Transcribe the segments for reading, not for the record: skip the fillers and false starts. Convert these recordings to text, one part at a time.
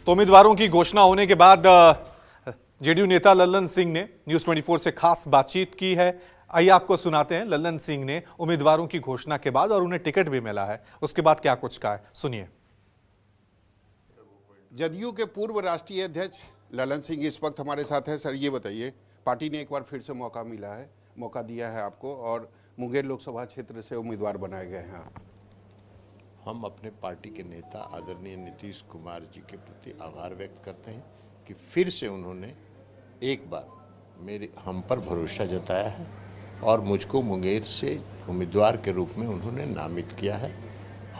तो उम्मीदवारों की घोषणा होने के बाद जेडीयू नेता लल्लन सिंह ने न्यूज 24 से खास बातचीत की है। आइए आपको सुनाते हैं लल्लन सिंह ने उम्मीदवारों की घोषणा के बाद, और उन्हें टिकट भी मिला है, उसके बाद क्या कुछ कहा है, सुनिए। जदयू के पूर्व राष्ट्रीय अध्यक्ष लल्लन सिंह इस वक्त हमारे साथ हैं। सर, ये बताइए, पार्टी ने एक बार फिर से मौका दिया है आपको, और मुंगेर लोकसभा क्षेत्र से उम्मीदवार बनाए गए हैं आप। हम अपने पार्टी के नेता आदरणीय नीतीश कुमार जी के प्रति आभार व्यक्त करते हैं कि फिर से उन्होंने एक बार हम पर भरोसा जताया है और मुझको मुंगेर से उम्मीदवार के रूप में उन्होंने नामित किया है।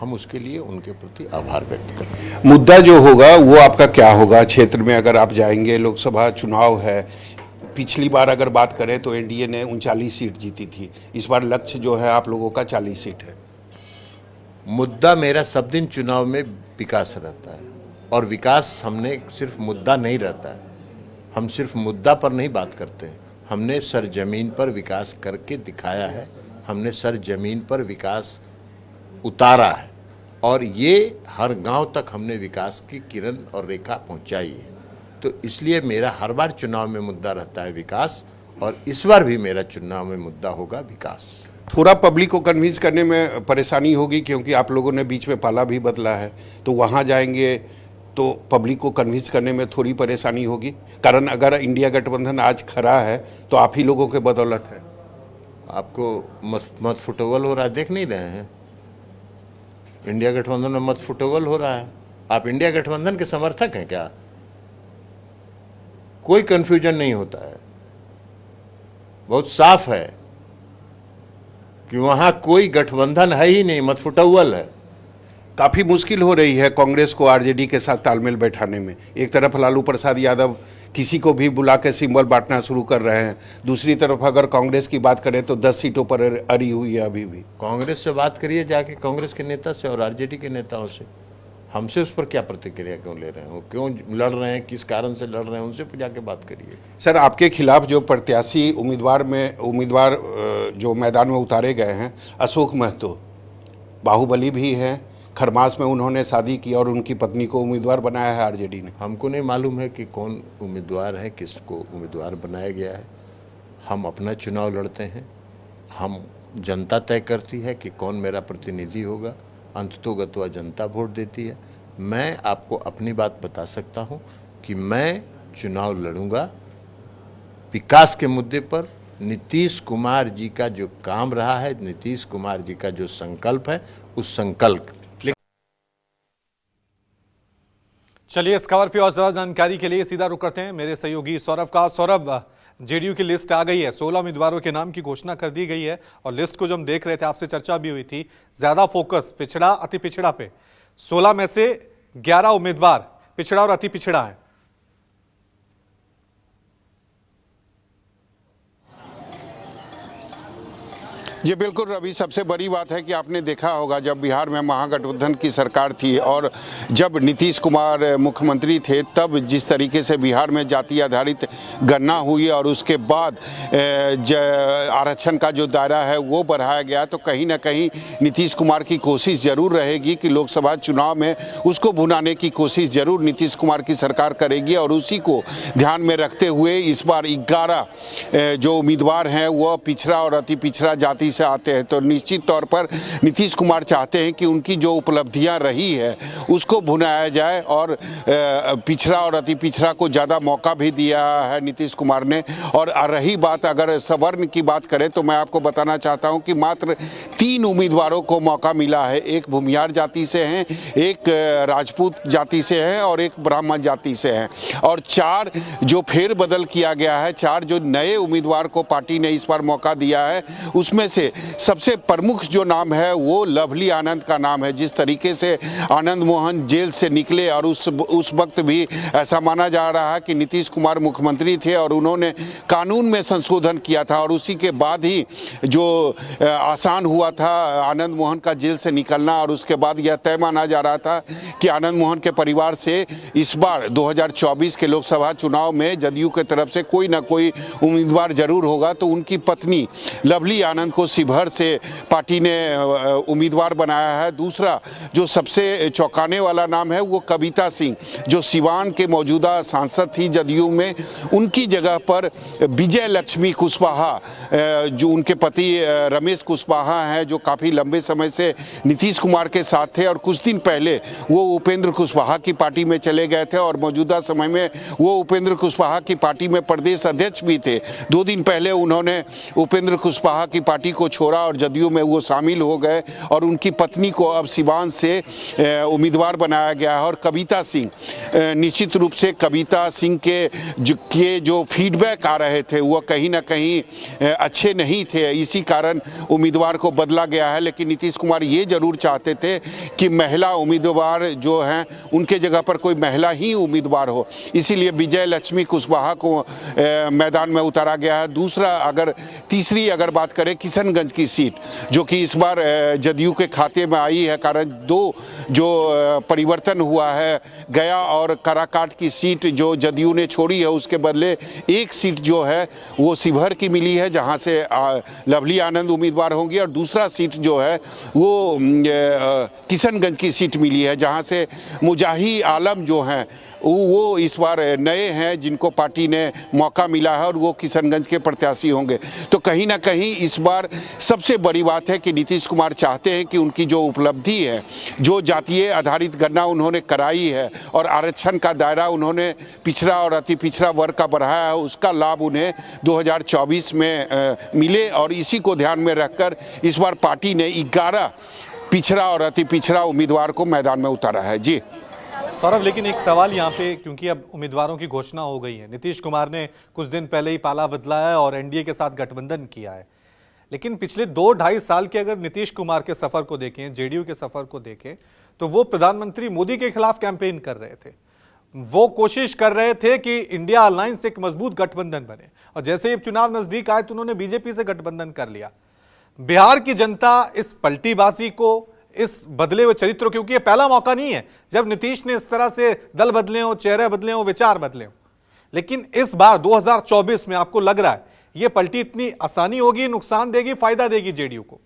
हम उसके लिए उनके प्रति आभार व्यक्त करते हैं। मुद्दा जो होगा वो आपका क्या होगा क्षेत्र में? अगर आप जाएंगे, लोकसभा चुनाव है, पिछली बार अगर बात करें तो एनडीए ने 39 सीट जीती थी, इस बार लक्ष्य जो है आप लोगों का 40 सीट है। मुद्दा मेरा सब दिन चुनाव में विकास रहता है, और विकास हमने सिर्फ मुद्दा नहीं रहता है। हम सिर्फ मुद्दा पर नहीं बात करते हैं, हमने सरजमीन पर विकास करके दिखाया है, हमने सरजमीन पर विकास उतारा है, और ये हर गांव तक हमने विकास की किरण और रेखा पहुंचाई है। तो इसलिए मेरा हर बार चुनाव में मुद्दा रहता है विकास, और इस बार भी मेरा चुनाव में मुद्दा होगा विकास। थोड़ा पब्लिक को कन्विंस करने में परेशानी होगी, क्योंकि आप लोगों ने बीच में पाला भी बदला है, तो वहाँ जाएंगे तो पब्लिक को कन्विंस करने में थोड़ी परेशानी होगी। कारण अगर इंडिया गठबंधन आज खड़ा है तो आप ही लोगों के बदौलत है। आपको मत फुटबॉल हो रहा है, देख नहीं रहे हैं? इंडिया गठबंधन में मत फुटबॉल हो रहा है। आप इंडिया गठबंधन के समर्थक हैं क्या? कोई कंफ्यूजन नहीं होता है, बहुत साफ है कि वहां कोई गठबंधन है ही नहीं, मत फुटबॉल है। काफ़ी मुश्किल हो रही है कांग्रेस को आरजेडी के साथ तालमेल बैठाने में। एक तरफ लालू प्रसाद यादव किसी को भी बुला के सिंबल बांटना शुरू कर रहे हैं, दूसरी तरफ अगर कांग्रेस की बात करें तो 10 सीटों पर अड़ी हुई है अभी भी। कांग्रेस से बात करिए जाके, कांग्रेस के नेता से और आरजेडी के नेताओं से। हमसे उस पर क्या प्रतिक्रिया क्यों ले रहे हैं, क्यों लड़ रहे हैं, किस कारण से लड़ रहे हैं, उनसे जाके बात करिए। सर, आपके खिलाफ जो प्रत्याशी उम्मीदवार जो मैदान में उतारे गए हैं, अशोक महतो बाहुबली भी हैं, खरमास में उन्होंने शादी की और उनकी पत्नी को उम्मीदवार बनाया है आरजेडी ने। हमको नहीं मालूम है कि कौन उम्मीदवार है, किसको उम्मीदवार बनाया गया है। हम अपना चुनाव लड़ते हैं, हम जनता तय करती है कि कौन मेरा प्रतिनिधि होगा, अंततोगत्वा जनता वोट देती है। मैं आपको अपनी बात बता सकता हूं कि मैं चुनाव लड़ूंगा विकास के मुद्दे पर। नीतीश कुमार जी का जो काम रहा है, नीतीश कुमार जी का जो संकल्प है, उस संकल्प। चलिए, इस खबर पे और ज्यादा जानकारी के लिए सीधा रुख करते हैं मेरे सहयोगी सौरभ का। सौरभ, जेडीयू की लिस्ट आ गई है, 16 उम्मीदवारों के नाम की घोषणा कर दी गई है, और लिस्ट को जो हम देख रहे थे, आपसे चर्चा भी हुई थी, ज्यादा फोकस पिछड़ा अति पिछड़ा पे। 16 में से 11 उम्मीदवार पिछड़ा और अति पिछड़ा है। ये बिल्कुल रवि, सबसे बड़ी बात है कि आपने देखा होगा जब बिहार में महागठबंधन की सरकार थी और जब नीतीश कुमार मुख्यमंत्री थे, तब जिस तरीके से बिहार में जाति आधारित गणना हुई और उसके बाद आरक्षण का जो दायरा है वो बढ़ाया गया, तो कहीं ना कहीं नीतीश कुमार की कोशिश जरूर रहेगी कि लोकसभा चुनाव में उसको भुनाने की कोशिश जरूर नीतीश कुमार की सरकार करेगी। और उसी को ध्यान में रखते हुए इस बार 11 जो उम्मीदवार हैं वो पिछड़ा और अति पिछड़ा जाति से आते हैं। तो निश्चित तौर पर नीतीश कुमार चाहते हैं कि उनकी जो उपलब्धियां रही है उसको भुनाया जाए, और पिछड़ा और अति पिछड़ा को ज़्यादा मौका भी दिया है नीतीश कुमार ने। और रही बात अगर सवर्ण की बात करें तो मैं आपको बताना चाहता हूं कि मात्र 3 उम्मीदवारों को मौका मिला है। एक भूमिहार जाति से हैं, एक राजपूत जाति से है और एक ब्राह्मण जाति से है, और 4 जो फेरबदल किया गया है, 4 जो नए उम्मीदवार को पार्टी ने इस बार मौका दिया है, उसमें से सबसे प्रमुख जो नाम है वो लवली आनंद का नाम है। जिस तरीके से आनंद मोहन जेल से निकले और उस वक्त भी ऐसा माना जा रहा है कि नीतीश कुमार मुख्यमंत्री थे और उन्होंने कानून में संशोधन किया था, और उसी के बाद ही जो आसान हुआ था आनंद मोहन का जेल से निकलना। और उसके बाद यह तय माना जा रहा था कि आनंद मोहन के परिवार से इस बार 2024 के लोकसभा चुनाव में जदयू के तरफ से कोई ना कोई उम्मीदवार जरूर होगा। तो उनकी पत्नी लवली आनंद को शिवहर से पार्टी ने उम्मीदवार बनाया है। दूसरा जो सबसे चौंकाने वाला नाम है वो कविता सिंह, जो सिवान के मौजूदा सांसद थी जदयू में, उनकी जगह पर विजय लक्ष्मी कुशवाहा, जो उनके पति रमेश कुशवाहा हैं, जो काफ़ी लंबे समय से नीतीश कुमार के साथ थे और कुछ दिन पहले वो उपेंद्र कुशवाहा की पार्टी में चले गए थे और मौजूदा समय में वो उपेंद्र कुशवाहा की पार्टी में प्रदेश अध्यक्ष भी थे। 2 दिन पहले उन्होंने उपेंद्र कुशवाहा की पार्टी को छोड़ा और जदयू में वो शामिल हो गए और उनकी पत्नी को अब सिवान से उम्मीदवार बनाया गया है। और कविता सिंह, निश्चित रूप से कविता सिंह के जो फीडबैक आ रहे थे वो कहीं ना कहीं अच्छे नहीं थे, इसी कारण उम्मीदवार को बदला गया है। लेकिन नीतीश कुमार ये जरूर चाहते थे कि महिला उम्मीदवार जो हैं उनके जगह पर कोई महिला ही उम्मीदवार हो, इसीलिए विजय लक्ष्मी कुशवाहा को मैदान में उतारा गया है। दूसरा तीसरी अगर बात करें किशनगंज की सीट, जो कि इस बार जदयू के खाते में आई है, कारण 2 जो परिवर्तन हुआ है, गया और काराकाट की सीट जो जदयू ने छोड़ी है उसके बदले एक सीट जो है वो शिवहर की मिली है, जहां से लवली आनंद उम्मीदवार होंगी, और दूसरा सीट जो है वो किशनगंज की सीट मिली है, जहां से मुजाही आलम जो हैं वो इस बार नए हैं जिनको पार्टी ने मौका मिला है और वो किशनगंज के प्रत्याशी होंगे। तो कहीं ना कहीं इस बार सबसे बड़ी बात है कि नीतीश कुमार चाहते हैं कि उनकी जो उपलब्धि है, जो जातीय आधारित गणना उन्होंने कराई है और आरक्षण का दायरा उन्होंने पिछड़ा और अति पिछड़ा वर्ग का बढ़ाया है, उसका लाभ उन्हें 2024 में मिले। और इसी को ध्यान में रखकर इस बार पार्टी ने 11 पिछड़ा और अति पिछड़ा उम्मीदवार को मैदान में उतारा है। जी सौरभ, लेकिन एक सवाल यहाँ पे, क्योंकि अब उम्मीदवारों की घोषणा हो गई है, नीतीश कुमार ने कुछ दिन पहले ही पाला बदला है और एनडीए के साथ गठबंधन किया है, लेकिन पिछले 2-2.5 साल के अगर नीतीश कुमार के सफर को देखें, जेडीयू के सफर को देखें, तो वो प्रधानमंत्री मोदी के खिलाफ कैंपेन कर रहे थे। वो कोशिश कर रहे थे कि इंडिया अलायंस एक मजबूत गठबंधन बने, और जैसे ही चुनाव नजदीक आए तो उन्होंने बीजेपी से गठबंधन कर लिया। बिहार की जनता इस पलटीबाजी को, इस बदले हुए चरित्र, क्योंकि ये पहला मौका नहीं है जब नीतीश ने इस तरह से दल बदले हो, चेहरे बदले हो, विचार बदले हो, लेकिन इस बार 2024 में आपको लग रहा है ये पलटी इतनी आसानी होगी, नुकसान देगी, फायदा देगी जेडीयू को?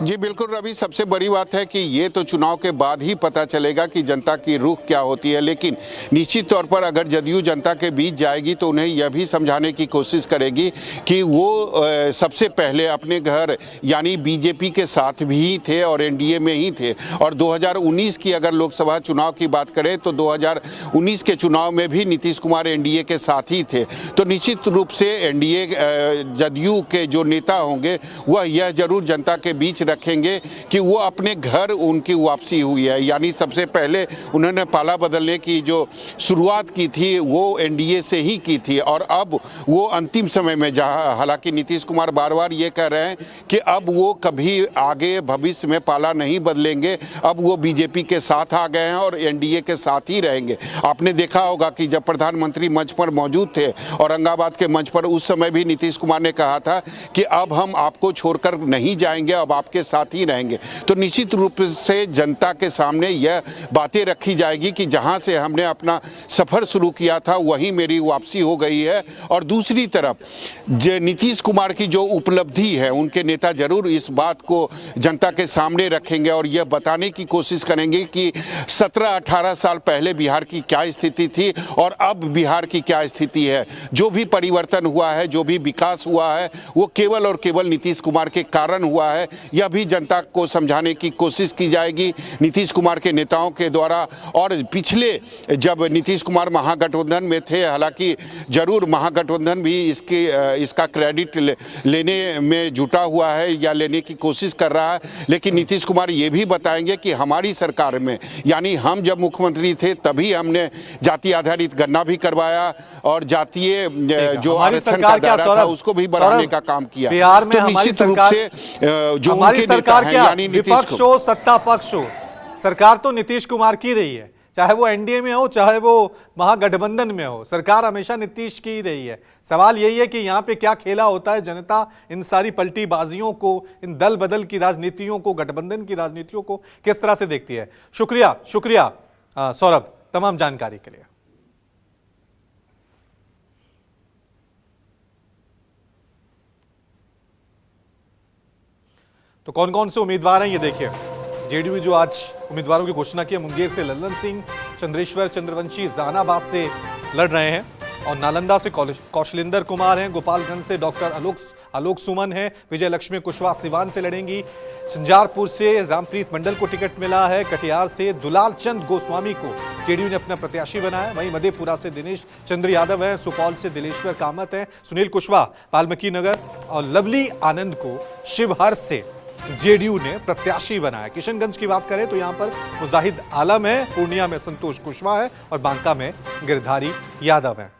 जी बिल्कुल रवि, सबसे बड़ी बात है कि ये तो चुनाव के बाद ही पता चलेगा कि जनता की रुख क्या होती है, लेकिन निश्चित तौर पर अगर जदयू जनता के बीच जाएगी तो उन्हें यह भी समझाने की कोशिश करेगी कि वो सबसे पहले अपने घर यानी बीजेपी के साथ भी थे और एनडीए में ही थे, और 2019 की अगर लोकसभा चुनाव की बात करें तो 2019 के चुनाव में भी नीतीश कुमार एनडीए के साथ ही थे। तो निश्चित रूप से एनडीए जदयू के जो नेता होंगे वह यह जरूर जनता के बीच रखेंगे कि वो अपने घर उनकी वापसी हुई है, यानी सबसे पहले उन्होंने पाला बदलने की जो शुरुआत की थी वो एनडीए से ही की थी, और अब वो अंतिम समय में जहां, हालांकि नीतीश कुमार बार बार ये कह रहे हैं कि अब वो कभी आगे भविष्य में पाला नहीं बदलेंगे, अब वो बीजेपी के साथ आ गए हैं और एनडीए के साथ ही रहेंगे। आपने देखा होगा कि जब प्रधानमंत्री मंच पर मौजूद थे औरंगाबाद के मंच पर, उस समय भी नीतीश कुमार ने कहा था कि अब हम आपको छोड़कर नहीं जाएंगे, अब आपके साथ ही रहेंगे। तो निश्चित रूप से जनता के सामने यह बातें रखी जाएगी कि जहां से हमने अपना सफर शुरू किया था वहीं मेरी वापसी हो गई है। और दूसरी तरफ नीतीश कुमार की जो उपलब्धि है, उनके नेता जरूर इस बात को जनता के सामने रखेंगे और यह बताने की कोशिश करेंगे कि 17-18 साल पहले बिहार की क्या स्थिति थी और अब बिहार की क्या स्थिति है। जो भी परिवर्तन हुआ है, जो भी विकास हुआ है, वो केवल और केवल नीतीश कुमार के कारण हुआ है। यह भी जनता को समझाने की कोशिश की जाएगी नीतीश कुमार के नेताओं के द्वारा। और पिछले जब नीतीश कुमार महागठबंधन में थे, हालांकि जरूर महागठबंधन भी इसका क्रेडिट लेने में जुटा हुआ है या लेने की कोशिश कर रहा है, लेकिन नीतीश कुमार ये भी बताएंगे कि हमारी सरकार में, यानी हम जब मुख्यमंत्री थे तभी हमने जाति आधारित गणना भी करवाया और जातीय जो आरक्षण का दायरा था उसको भी बढ़ाने का काम किया। बिहार में हमारी सरकार, जो हमारी सरकार क्या, विपक्ष हो सत्ता पक्ष हो, सरकार तो नीतीश कुमार की रही है, चाहे वो एनडीए में हो चाहे वो महागठबंधन में हो, सरकार हमेशा नीतीश की ही रही है। सवाल यही है कि यहाँ पे क्या खेला होता है, जनता इन सारी पलटीबाजियों को, इन दल बदल की राजनीतियों को, गठबंधन की राजनीतियों को किस तरह से देखती है। शुक्रिया सौरभ तमाम जानकारी के लिए। तो कौन कौन से उम्मीदवार हैं ये देखिए। जेडीयू जो आज उम्मीदवारों की घोषणा की है, मुंगेर से लल्लन सिंह, चंद्रेश्वर चंद्रवंशी जहानाबाद से लड़ रहे हैं और नालंदा से कौशलेंद्र कुमार हैं, गोपालगंज से डॉक्टर आलोक सुमन हैं, विजय लक्ष्मी कुशवाहा सिवान से लड़ेंगी, झंझारपुर से रामप्रीत मंडल को टिकट मिला है, कटिहार से दुलाल चंद गोस्वामी को जेडीयू ने अपना प्रत्याशी बनाया, वहीं मधेपुरा से दिनेश चंद्र यादव हैं, सुपौल से दिलेश्वर कामत हैं, सुनील कुशवाहा वाल्मीकि नगर और लवली आनंद को शिवहर से जेडीयू ने प्रत्याशी बनाया। किशनगंज की बात करें तो यहां पर मुजाहिद आलम है, पूर्णिया में संतोष कुशवाहा है और बांका में गिरधारी यादव हैं।